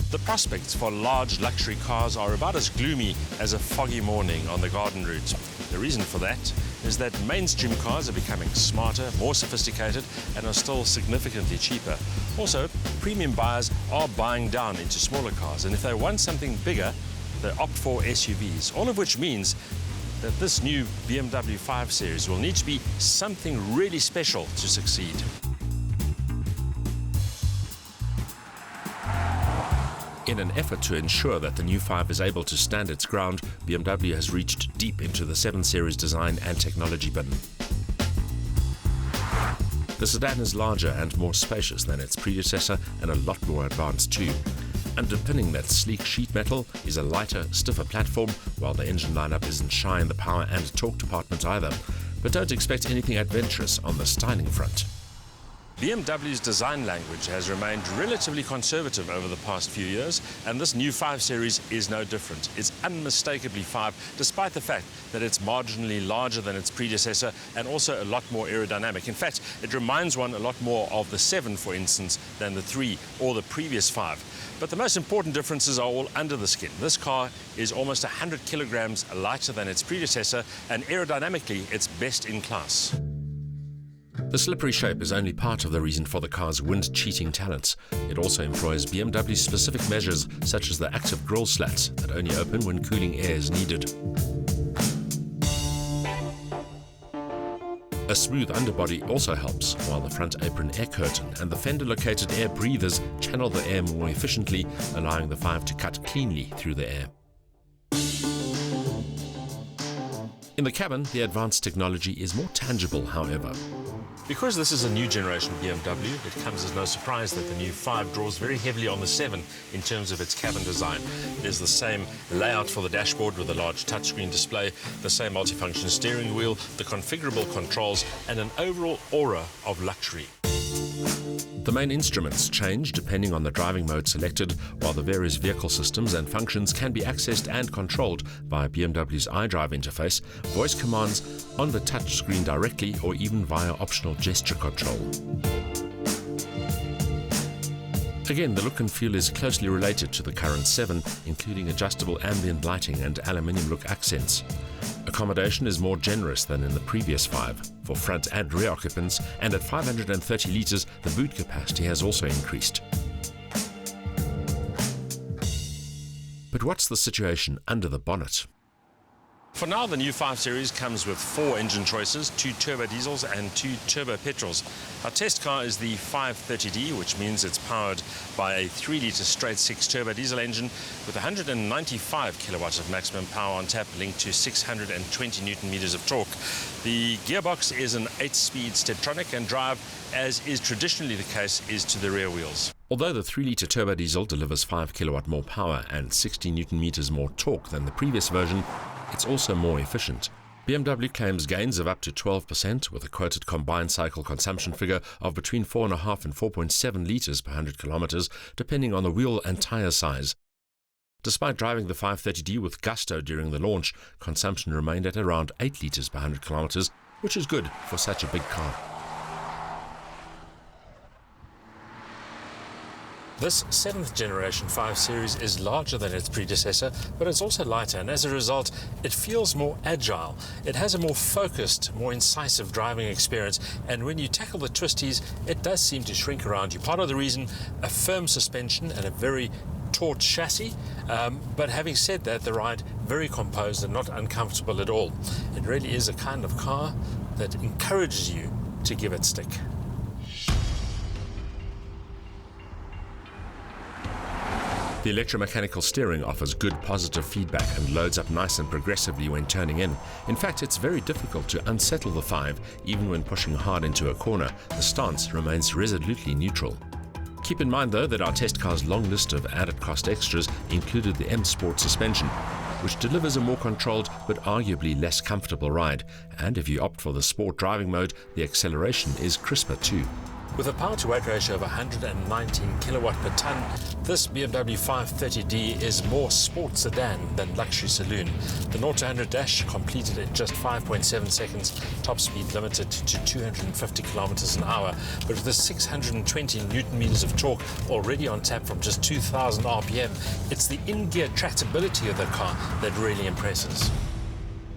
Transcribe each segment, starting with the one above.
The prospects for large luxury cars are about as gloomy as a foggy morning on the garden route. The reason for that is that mainstream cars are becoming smarter, more sophisticated, and are still significantly cheaper. Also, premium buyers are buying down into smaller cars, and if they want something bigger, they opt for SUVs, all of which means that this new BMW 5 Series will need to be something really special to succeed. In an effort to ensure that the new 5 is able to stand its ground, BMW has reached deep into the 7 Series design and technology bin. The sedan is larger and more spacious than its predecessor and a lot more advanced too. Underpinning that sleek sheet metal is a lighter, stiffer platform, while the engine lineup isn't shy in the power and torque department either. But don't expect anything adventurous on the styling front. BMW's design language has remained relatively conservative over the past few years, and this new 5 Series is no different. It's unmistakably 5, despite the fact that it's marginally larger than its predecessor and also a lot more aerodynamic. In fact, it reminds one a lot more of the 7, for instance, than the 3 or the previous 5. But the most important differences are all under the skin. This car is almost 100 kilograms lighter than its predecessor, and aerodynamically, it's best in class. The slippery shape is only part of the reason for the car's wind-cheating talents. It also employs BMW's specific measures, such as the active grille slats that only open when cooling air is needed. A smooth underbody also helps, while the front apron air curtain and the fender-located air breathers channel the air more efficiently, allowing the 5 to cut cleanly through the air. In the cabin, the advanced technology is more tangible, however. Because this is a new generation BMW, it comes as no surprise that the new 5 draws very heavily on the 7 in terms of its cabin design. There's the same layout for the dashboard with a large touchscreen display, the same multifunction steering wheel, the configurable controls, and an overall aura of luxury. The main instruments change depending on the driving mode selected, while the various vehicle systems and functions can be accessed and controlled via BMW's iDrive interface, voice commands on the touchscreen directly, or even via optional gesture control. Again, the look and feel is closely related to the current 7, including adjustable ambient lighting and aluminium look accents. Accommodation is more generous than in the previous 5 for front and rear occupants, and at 530 litres, the boot capacity has also increased. But what's the situation under the bonnet? For now, the new 5 Series comes with 4 engine choices, 2 turbodiesels and 2 turbo petrols. Our test car is the 530D, which means it's powered by a 3-litre straight-six turbodiesel engine with 195 kilowatts of maximum power on tap, linked to 620 newton-meters of torque. The gearbox is an 8-speed Steptronic, and drive, as is traditionally the case, is to the rear wheels. Although the 3-litre turbodiesel delivers 5 kilowatt more power and 60 newton-meters more torque than the previous version, it's also more efficient. BMW claims gains of up to 12%, with a quoted combined cycle consumption figure of between 4.5 and 4.7 litres per 100 kilometres, depending on the wheel and tyre size. Despite driving the 530D with gusto during the launch, consumption remained at around 8 litres per 100 kilometres, which is good for such a big car. This 7th generation 5 Series is larger than its predecessor, but it's also lighter, and as a result, it feels more agile. It has a more focused, more incisive driving experience, and when you tackle the twisties, it does seem to shrink around you. Part of the reason, a firm suspension and a very taut chassis, but having said that, the ride very composed and not uncomfortable at all. It really is a kind of car that encourages you to give it stick. The electromechanical steering offers good positive feedback and loads up nice and progressively when turning in. In fact, it's very difficult to unsettle the 5, even when pushing hard into a corner. The stance remains resolutely neutral. Keep in mind, though, that our test car's long list of added cost extras included the M Sport suspension, which delivers a more controlled but arguably less comfortable ride. And if you opt for the sport driving mode, the acceleration is crisper too. With a power-to-weight ratio of 119 kilowatt per tonne, this BMW 530D is more sports sedan than luxury saloon. The 0-100 dash completed in just 5.7 seconds, top speed limited to 250 kilometers an hour, but with the 620 newton meters of torque already on tap from just 2,000 RPM, it's the in-gear tractability of the car that really impresses.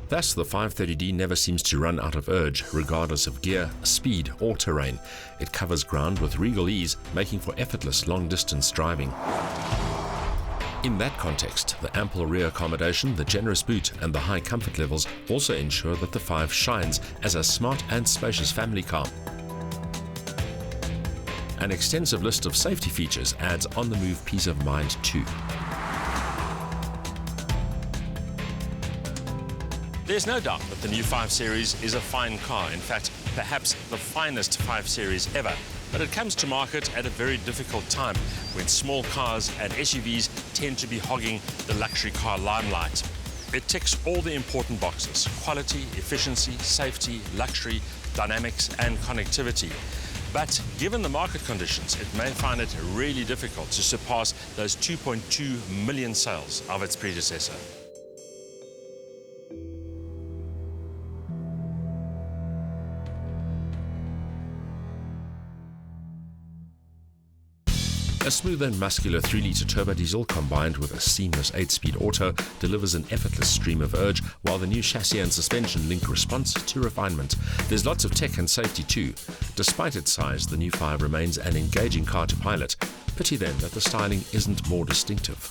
Thus, the 530D never seems to run out of urge, regardless of gear, speed or terrain. It covers ground with regal ease, making for effortless long-distance driving. In that context, the ample rear accommodation, the generous boot and the high comfort levels also ensure that the 5 shines as a smart and spacious family car. An extensive list of safety features adds on-the-move peace of mind too. There's no doubt that the new 5 Series is a fine car, in fact, perhaps the finest 5 Series ever. But it comes to market at a very difficult time when small cars and SUVs tend to be hogging the luxury car limelight. It ticks all the important boxes: quality, efficiency, safety, luxury, dynamics and connectivity. But given the market conditions, it may find it really difficult to surpass those 2.2 million sales of its predecessor. A smooth and muscular 3-litre turbodiesel combined with a seamless 8-speed auto delivers an effortless stream of urge, while the new chassis and suspension link response to refinement. There's lots of tech and safety too. Despite its size, the new 5 remains an engaging car to pilot. Pity then that the styling isn't more distinctive.